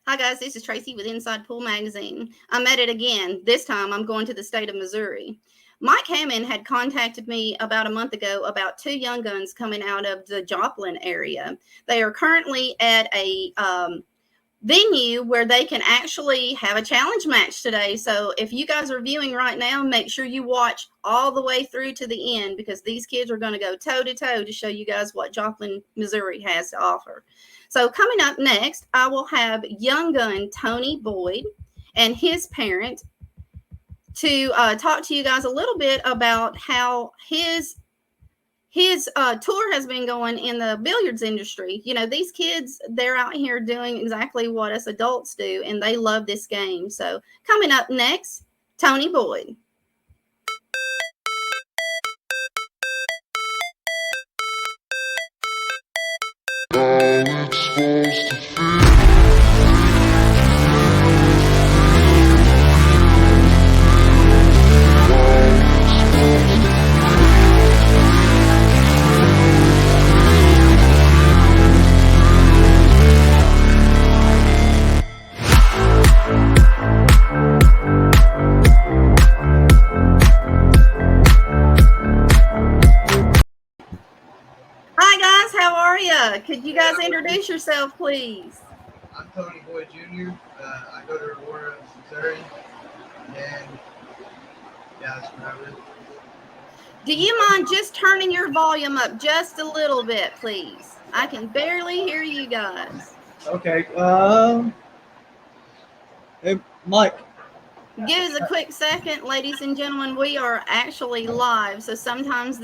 Hi, guys. This is Tracy with Inside Pool Magazine. I'm at it again. This time I'm going to the state of Missouri. Mike Hammond had contacted me about a month ago about two young guns coming out of the Joplin area. They are currently at a venue where they can actually have a challenge match today. So if you guys are viewing right now, make sure you watch all the way through to the end because these kids are going to go toe to toe to show you guys what Joplin, Missouri has to offer. So coming up next, I will have young gun Tony Boyd and his parent to talk to you guys a little bit about how his tour has been going in the billiards industry. You know, these kids, they're out here doing exactly what us adults do, and they love this game. So coming up next, Tony Boyd. Hi guys, how are you? Could you guys introduce yourself, please? I'm Tony Boyd Jr. I go to Aurora, Missouri, and yeah, that's what I live. Do you mind just turning your volume up just a little bit, please? I can barely hear you guys. Okay. Hey, Mike. Give us a quick second, ladies and gentlemen. We are actually live, so sometimes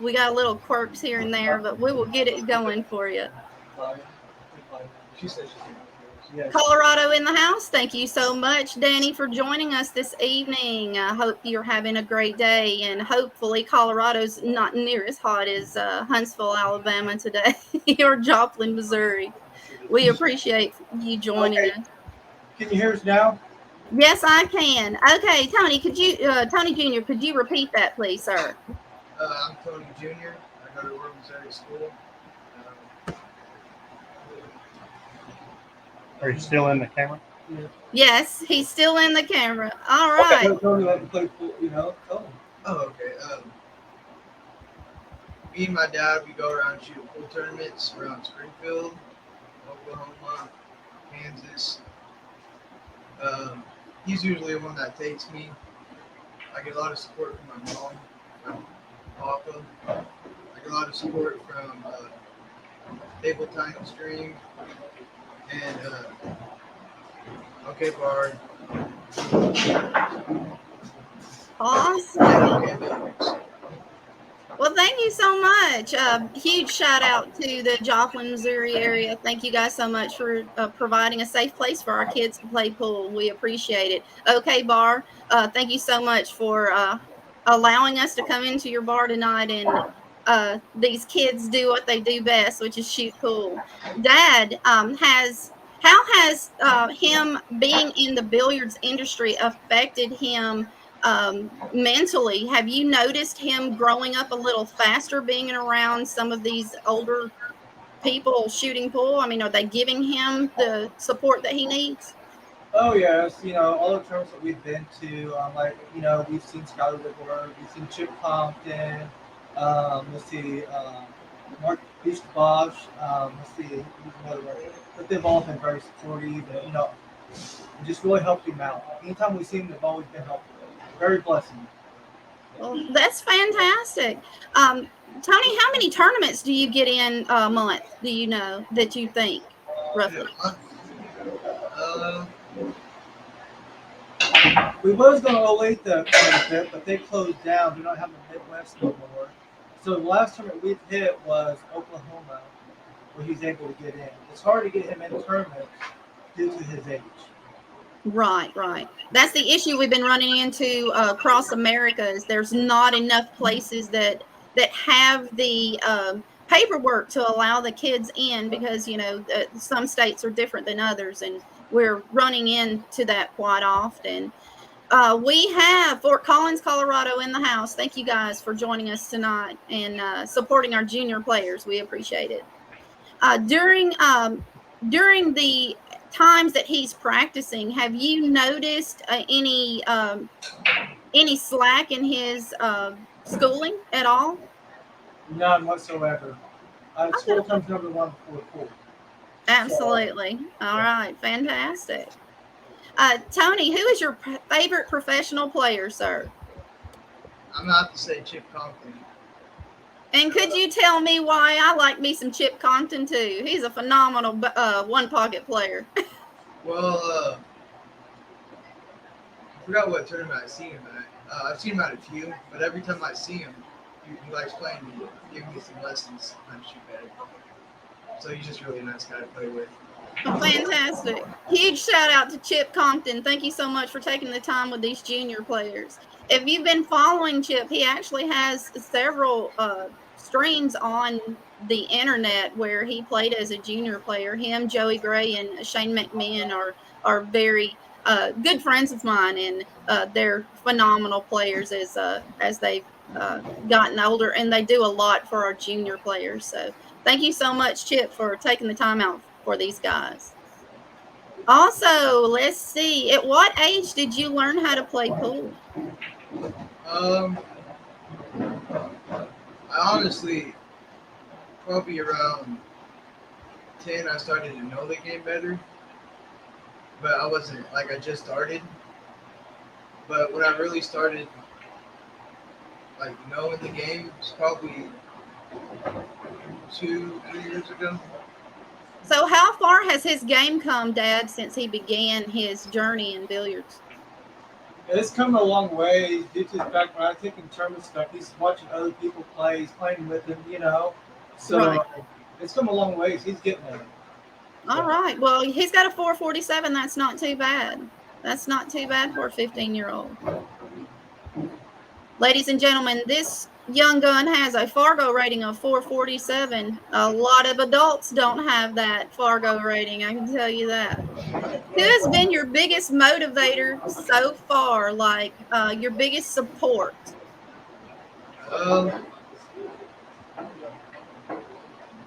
we got a little quirks here and there, but we will get it going for you. She said Colorado in the house. Thank you so much, Danny, for joining us this evening. I hope you're having a great day, and hopefully Colorado's not near as hot as Huntsville, Alabama today, or Joplin, Missouri. We appreciate you joining us. Can you hear us now? Yes, I can. Okay, Tony, Tony Jr., could you repeat that, please, sir? I'm Tony Jr. I go to Aurora, Missouri school. Are you still in the camera? Yes, he's still in the camera. All right. Okay, Tony, let me play pool, Tell them. Oh, okay. Me and my dad, we go around shoot pool tournaments around Springfield, Oklahoma, Kansas. He's usually the one that takes me. I get a lot of support from my mom, my papa. I get a lot of support from Table Time Stream and okay, Bar. Awesome. Well, thank you so much. Huge shout out to the Joplin, Missouri area. Thank you guys so much for providing a safe place for our kids to play pool. We appreciate it. Okay, Bar, thank you so much for allowing us to come into your bar tonight and these kids do what they do best, which is shoot pool. Dad, how has him being in the billiards industry affected him mentally? Have you noticed him growing up a little faster being around some of these older people shooting pool? I mean, are they giving him the support that he needs? Oh yes, all the tournaments that we've been to, we've seen Skylar Whitworth, we've seen Chip Compton, let's see, Mark Beach Bosch, let's see, who's another one. But they've all been very supportive, and it just really helped him out. Anytime we see him, they've always been helpful. Very blessing. Well, that's fantastic. Tony, how many tournaments do you get in a month? Do you know that you think roughly? We was going to Olathe quite a bit, but they closed down. We don't have the Midwest no more. So the last tournament we've hit was Oklahoma, where he's able to get in. It's hard to get him in tournaments due to his age. Right. That's the issue we've been running into across America. Is there's not enough places that have the paperwork to allow the kids in because some states are different than others, and we're running into that quite often. We have Fort Collins, Colorado in the house. Thank you guys for joining us tonight and supporting our junior players. We appreciate it. During the times that he's practicing, have you noticed any slack in his schooling at all? None whatsoever. School Okay. comes number one before school. Absolutely. All right. Fantastic. Tony, who is your favorite professional player, sir? I'm gonna have to say Chip Compton. And could you tell me why? I like me some Chip Compton too. He's a phenomenal one pocket player. Well, I forgot what tournament I seen him at. I've seen him at a few, but every time I see him, he likes playing me, giving me some lessons on how to shoot better. So he's just really a nice guy to play with. Fantastic. Huge shout out to Chip Compton. Thank you so much for taking the time with these junior players. If you've been following Chip, he actually has several streams on the internet where he played as a junior player. Him, Joey Gray, and Shane McMahon are very good friends of mine, and they're phenomenal players as they've gotten older, and they do a lot for our junior players. So thank you so much, Chip, for taking the time out for these guys. Also, let's see. At what age did you learn how to play pool? I honestly, probably around 10, I started to know the game better. But I wasn't, like, I just started. But when I really started, like, knowing the game, it's probably 2-3 years ago. So how far has his game come, Dad, since he began his journey in billiards? It's come a long way due to the fact when I take him tournament stuff, he's watching other people play, he's playing with them, So Right. It's come a long ways. He's getting there. All right. Well, he's got a 447. That's not too bad. That's not too bad for a 15-year-old. Ladies and gentlemen, this young gun has a Fargo rating of 447. A lot of adults don't have that Fargo rating, I can tell you that. Who has been your biggest motivator so far, like your biggest support?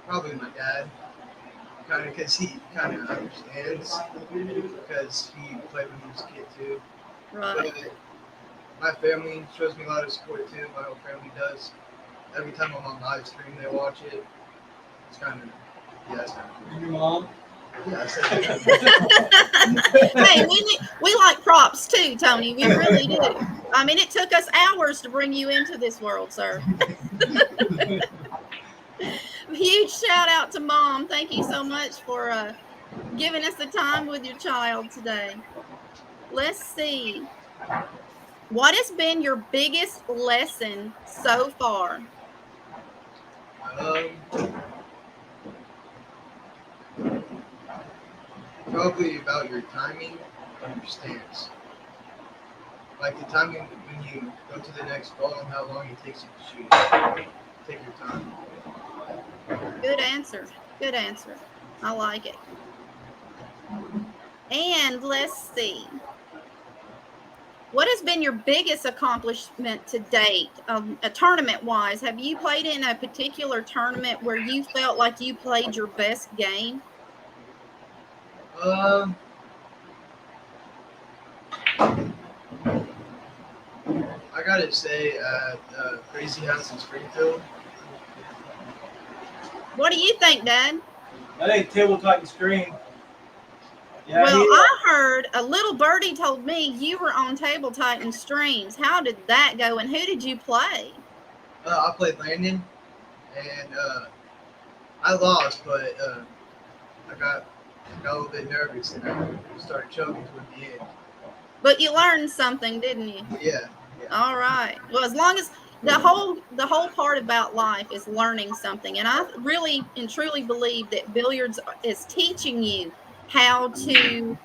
Probably my dad. Kind of because he kind of understands because he played when he was a kid too. Right. But my family shows me a lot of support too. My whole family does. Every time I'm on live stream, they watch it. It's kind of, yeah, it's kind of And your mom? Yeah, I said Hey, we like props too, Tony. We really do. I mean, it took us hours to bring you into this world, sir. Huge shout out to Mom. Thank you so much for giving us the time with your child today. Let's see. What has been your biggest lesson so far? Probably about your timing and your stance. Like the timing when you go to the next ball and how long it takes you to shoot it. Take your time. Good answer. Good answer. I like it. And let's see. What has been your biggest accomplishment to date, tournament-wise? Have you played in a particular tournament where you felt like you played your best game? I gotta say, Crazy House in Springfield. What do you think, Dad? I think table titan screen. Yeah, Well, I heard a little birdie told me you were on Table Titan Streams. How did that go, and who did you play? I played Landon, and I lost, but I got a little bit nervous, and I started choking toward the end. But you learned something, didn't you? Yeah. All right. Well, as long as the whole part about life is learning something, and I really and truly believe that billiards is teaching you how to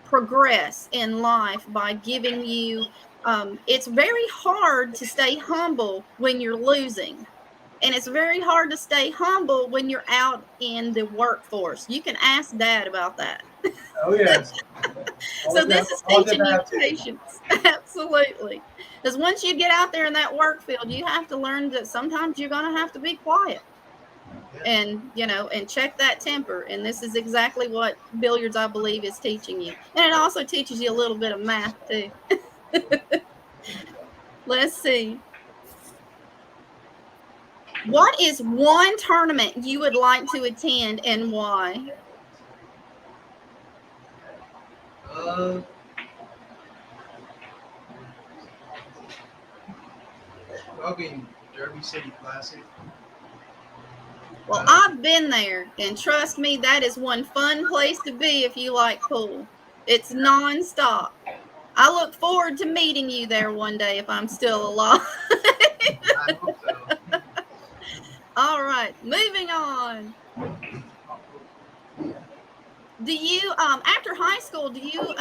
progress in life by giving you. It's very hard to stay humble when you're losing. And it's very hard to stay humble when you're out in the workforce. You can ask Dad about that. Oh, yes. So this is teaching you patience. Absolutely. Because once you get out there in that work field, you have to learn that sometimes you're going to have to be quiet. Yeah. and and check that temper. And this is exactly what billiards, I believe, is teaching you. And it also teaches you a little bit of math too. Let's see. What is one tournament you would like to attend and why? Uh, Probably Derby City Classic. Well, Uh, I've been there, and trust me, that is one fun place to be if you like pool. It's nonstop. I look forward to meeting you there one day if I'm still alive. I hope so. All right, moving on. Do you, after high school, do you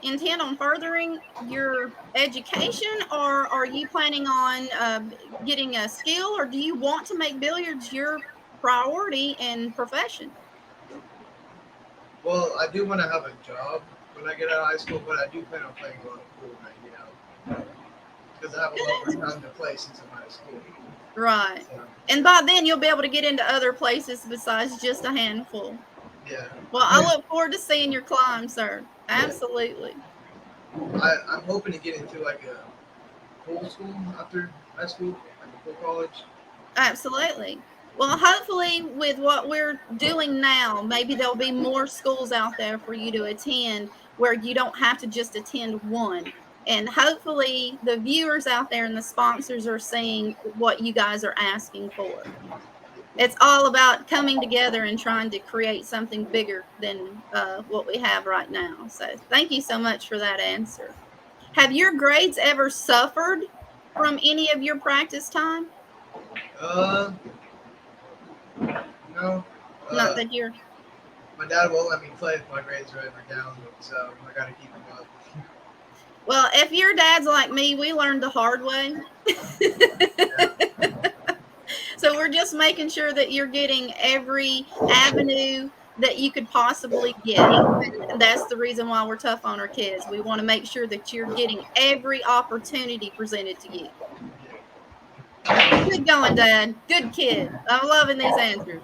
intend on furthering your education, or are you planning on getting a skill, or do you want to make billiards your priority and profession? Well, I do want to have a job when I get out of high school, but I do plan on playing a lot of pool when I get out because I have a lot more time to play since I'm out of school. Right. So, And by then, you'll be able to get into other places besides just a handful. yeah. Well, I look forward to seeing your climb, sir. Absolutely. I'm hoping to get into like a pool school after high school, like a pool college. Absolutely. Well, hopefully, with what we're doing now, maybe there'll be more schools out there for you to attend where you don't have to just attend one. And hopefully, the viewers out there and the sponsors are seeing what you guys are asking for. It's all about coming together and trying to create something bigger than what we have right now. So, thank you so much for that answer. Have your grades ever suffered from any of your practice time? Uh, no. Not Uh, that you're my dad won't let me play if my grades are ever down, so I gotta keep them up. Well, if your dad's like me, we learned the hard way. Yeah. So we're just making sure that you're getting every avenue that you could possibly get. And that's the reason why we're tough on our kids. We want to make sure that you're getting every opportunity presented to you. Good going, Dad. Good kid. I'm loving these answers.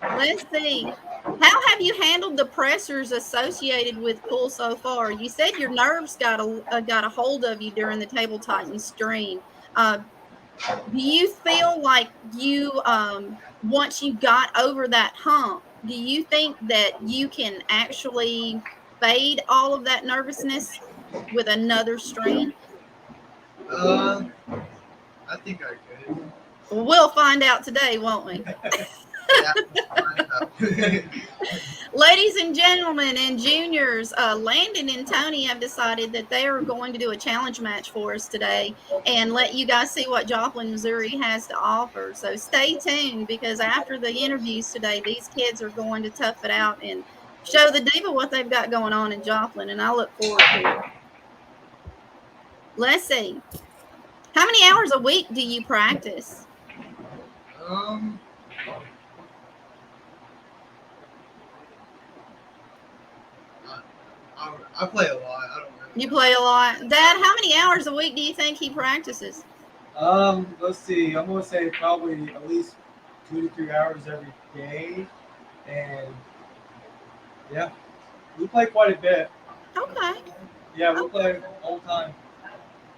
Let's see. How have you handled the pressures associated with pool so far? You said your nerves got a hold of you during the Table Titans stream. Uh, do you feel like you once you got over that hump, do you think that you can actually fade all of that nervousness with another stream? Uh, I think I could. We'll find out today, won't we? Yeah. Find out. Ladies and gentlemen and juniors, Landon and Tony have decided that they are going to do a challenge match for us today and let you guys see what Joplin, Missouri has to offer. So stay tuned because after the interviews today, these kids are going to tough it out and show the diva what they've got going on in Joplin, and I look forward to it. Let's see. How many hours a week do you practice? um, I play a lot. I don't really You know. play a lot. Dad, how many hours a week do you think he practices? Let's see. I'm gonna say probably at least 2 to 3 hours every day, and yeah, we play quite a bit. Okay. Yeah, we play all the time.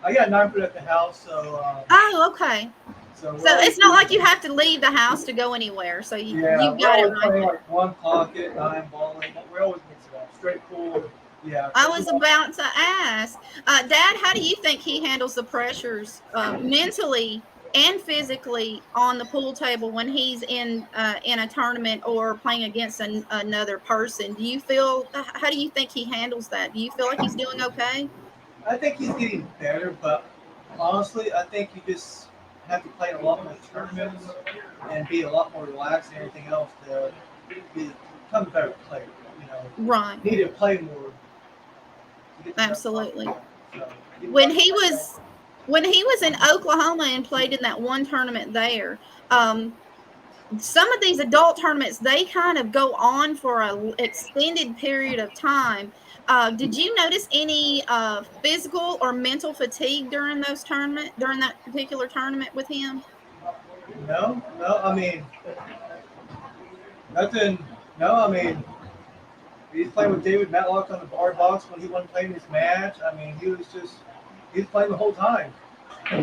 I got 9 foot at the house, so Oh, okay. so So it's not like you have to leave the house to go anywhere. So yeah, you've we're got it always right playing there. like one pocket, 9 balling. We always mix it up. Straight pool. Yeah. I was about to ask, Dad, how do you think he handles the pressures mentally and physically on the pool table when he's in a tournament or playing against another person? Do you feel? How do you think he handles that? Do you feel like he's doing okay? I think he's getting better, but honestly, I think you just have to play a lot more tournaments and be a lot more relaxed and everything else to become a better player. You know, Right. you need to play more. To get the best Absolutely. possible. So, When he was when he was in Oklahoma and played in that one tournament there, some of these adult tournaments they kind of go on for an extended period of time. Did you notice any physical or mental fatigue during that particular tournament with him? No, no. I mean, nothing. No, I mean, he's playing with David Matlock on the bar box when he wasn't playing his match. I mean, he was playing the whole time.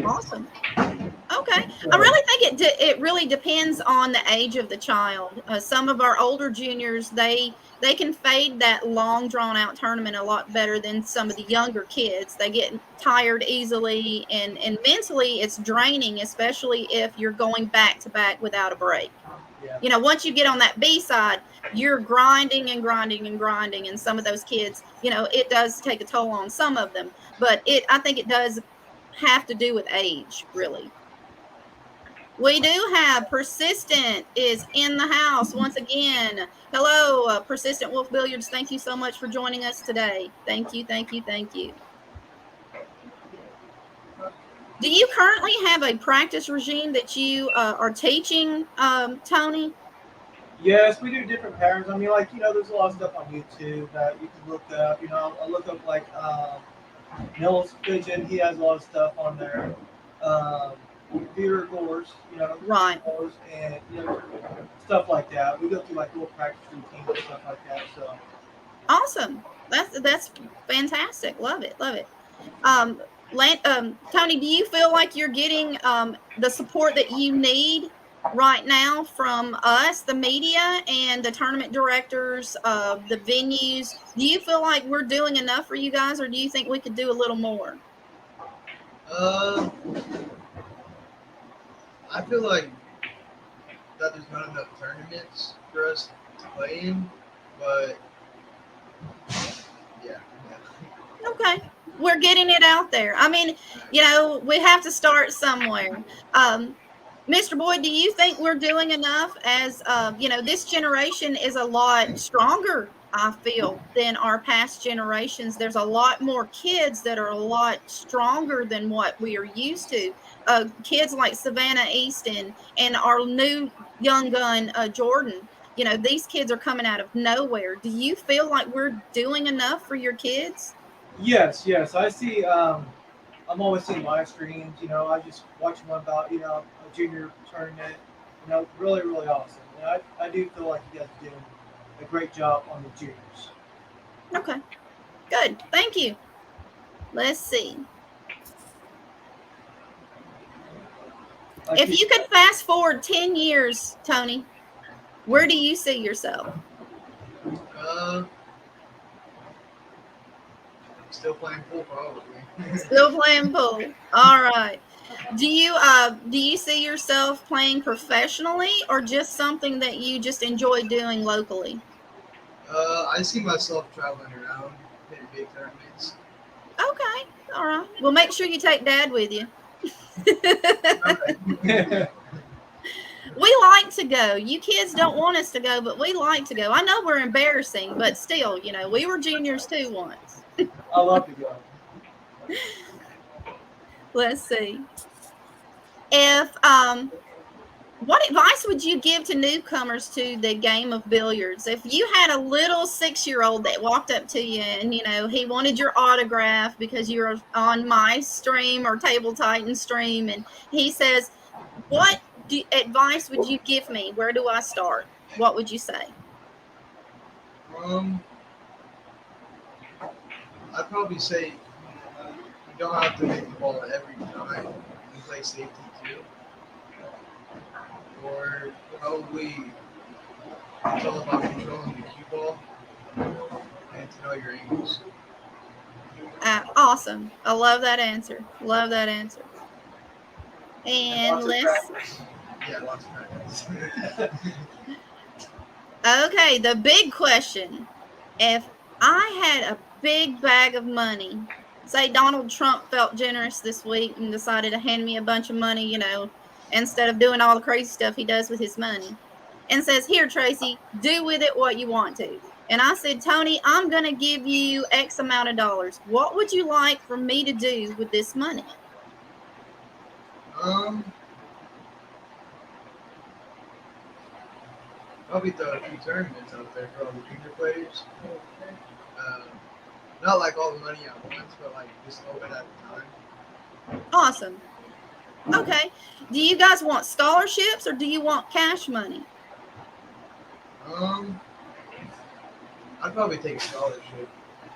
Awesome. Okay. I So, really think it really depends on the age of the child. Some of our older juniors, they can fade that long drawn out tournament a lot better than some of the younger kids. They get tired easily, and mentally it's draining, especially if you're going back to back without a break. yeah. Once you get on that B side, you're grinding and grinding and grinding, and some of those kids, it does take a toll on some of them, but I think it does have to do with age, really. We do have Persistent is in the house once again. Hello, Persistent Wolf Billiards. Thank you so much for joining us today. Thank you, thank you, thank you. Do you currently have a practice regime that you are teaching, Tony? Yes, we do different patterns. I mean, like there's a lot of stuff on YouTube that you can look up. I'll look up like Nils Pigeon. He has a lot of stuff on there. Um, Peter Gores, Right. and stuff like that. We go through like little practice routines and stuff like that. So Awesome. That's fantastic. Love it. Love it. Tony, do you feel like you're getting the support that you need right now from us, the media, and the tournament directors, the venues? Do you feel like we're doing enough for you guys, or do you think we could do a little more? Uh, I feel like that there's not enough tournaments for us to play in, but yeah. Okay. We're getting it out there. I mean, we have to start somewhere. Mr. Boyd, do you think we're doing enough as, this generation is a lot stronger, I feel, than our past generations. There's a lot more kids that are a lot stronger than what we are used to. Kids like Savannah Easton and our new young gun, Jordan. These kids are coming out of nowhere. Do you feel like we're doing enough for your kids? yes, yes, I see. I'm always seeing live streams. I just watch one about a junior tournament. Really, really awesome. I do feel like you guys are doing a great job on the juniors. Okay, good. Thank you. Let's see. Like If you could fast forward 10 years, Tony, where do you see yourself? Uh, Still playing pool probably. Still playing pool. All right. Do you see yourself playing professionally or just something that you just enjoy doing locally? I see myself traveling around, hitting big tournaments. Okay. All right. Well, make sure you take Dad with you. Okay. We like to go. You kids don't want us to go, but we like to go. I know we're embarrassing, but still, we were juniors too once. I love to go. Let's see. If What advice would you give to newcomers to the game of billiards? If you had a little 6-year-old that walked up to you and he wanted your autograph because you're on my stream or Table Titan stream, and he says, "What advice would you give me? Where do I start?" What would you say? Um, I'd probably say you don't have to make the ball every time. You can play safety too. Or probably it's all about controlling the cue ball and to know your angles. Awesome. I love that answer. Love that answer. And And lots of let's practice. Yeah, lots of practice. Okay, the big question. If I had a big bag of money, say Donald Trump felt generous this week and decided to hand me a bunch of money, instead of doing all the crazy stuff he does with his money, and says, "Here, Tracy, do with it what you want to." And I said, "Tony, I'm going to give you X amount of dollars. What would you like for me to do with this money?" um, Probably throw a few tournaments out there for all the junior players. Um, Not like all the money at once, but like just a little bit at a time. Awesome. Okay. Do you guys want scholarships or do you want cash money? I'd probably take a scholarship,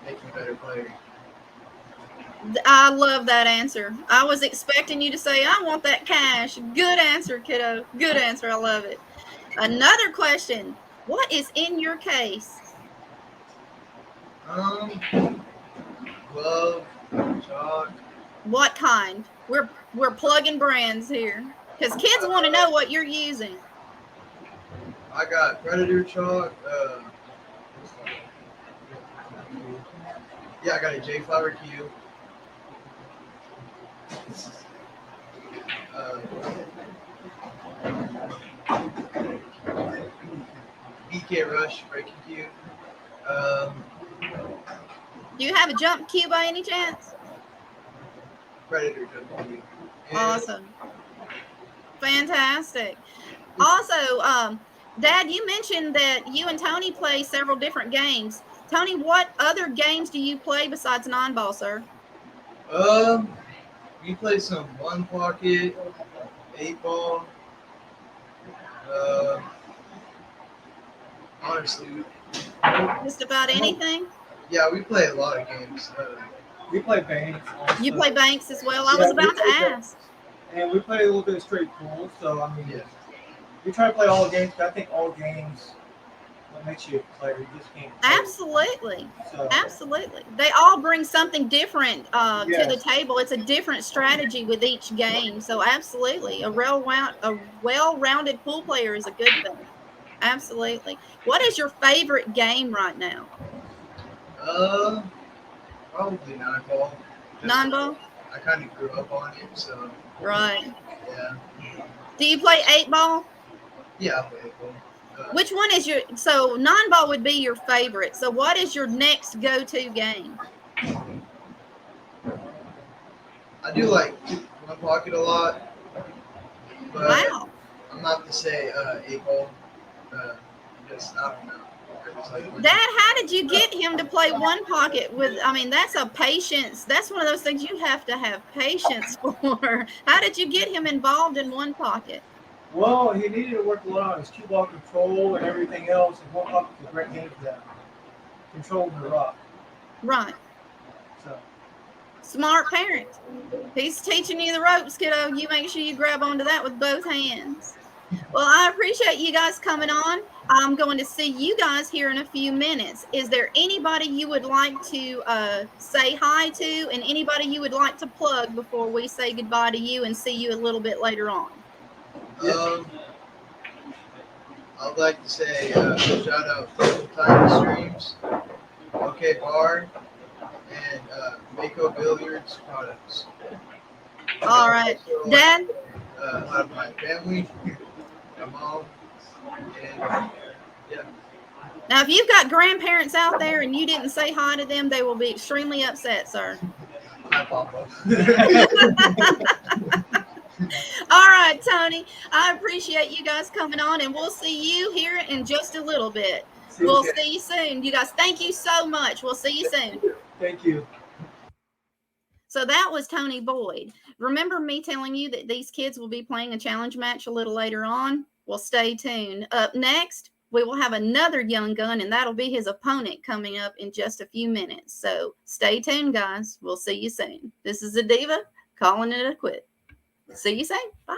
make me a better player. I love that answer. I was expecting you to say, I want that cash. Good answer, kiddo. Good answer. I love it. Another question. What is in your case? Glove, chalk. What kind? We're plugging brands here because kids want to know what you're using. I got Predator chalk. Yeah, I got a J Flower Q. Uh, BK Rush Breaking Q. Do you have a jump cue by any chance? Predator Jump Q. Awesome. Fantastic. Also, Dad, you mentioned that you and Tony play several different games. Tony, what other games do you play besides non-ball, sir? We play some one pocket, 8 ball. Uh, honestly, Just about anything? yeah, we play a lot of games. We play banks also. You play banks as well? I was about to ask. And we play a little bit of straight pool. So, I mean, Yeah. we try to play all games, but I think all games what makes you a player. You just can't play. Absolutely. So, Absolutely. They all bring something different to Yes. the table. It's a different strategy with each game. So absolutely. A well-rounded pool player is a good thing. Absolutely. What is your favorite game right now? Probably 9 ball. Non-ball? I kind of grew up on it, so Right. yeah. Do you play 8-ball? Yeah, I play 8 ball. Which one is your, so non-ball would be your favorite. So what is your next go-to game? I do like one pocket a lot, but Wow. I'm not to say 8 ball. Just I don't know. I just like Dad, how did you get him to play one pocket with, I mean, that's a patience. That's one of those things you have to have patience for. How did you get him involved in one pocket? well, he needed to work a lot on his cue ball control and everything else. And one pocket's a great game for that. Controlling the rock. Right. So, Smart parent. He's teaching you the ropes, kiddo. You make sure you grab onto that with both hands. Well, I appreciate you guys coming on. I'm going to see you guys here in a few minutes. Is there anybody you would like to say hi to and anybody you would like to plug before we say goodbye to you and see you a little bit later on? I'd like to say shout out Full Time Streams, OK Bar, and Mako Billiards products. All right. Also, Dad? a lot of my family, my mom, and yeah. Now, if you've got grandparents out there and you didn't say hi to them, they will be extremely upset, sir. Hi, Papa. All right, Tony. I appreciate you guys coming on, and we'll see you here in just a little bit. We'll see you soon. You guys, thank you so much. We'll see you soon. thank you. So that was Tony Boyd. Remember me telling you that these kids will be playing a challenge match a little later on? Well, stay tuned. Up next, we will have another young gun, and that'll be his opponent coming up in just a few minutes. So stay tuned, guys. We'll see you soon. This is a diva calling it a quit. See you soon. Bye.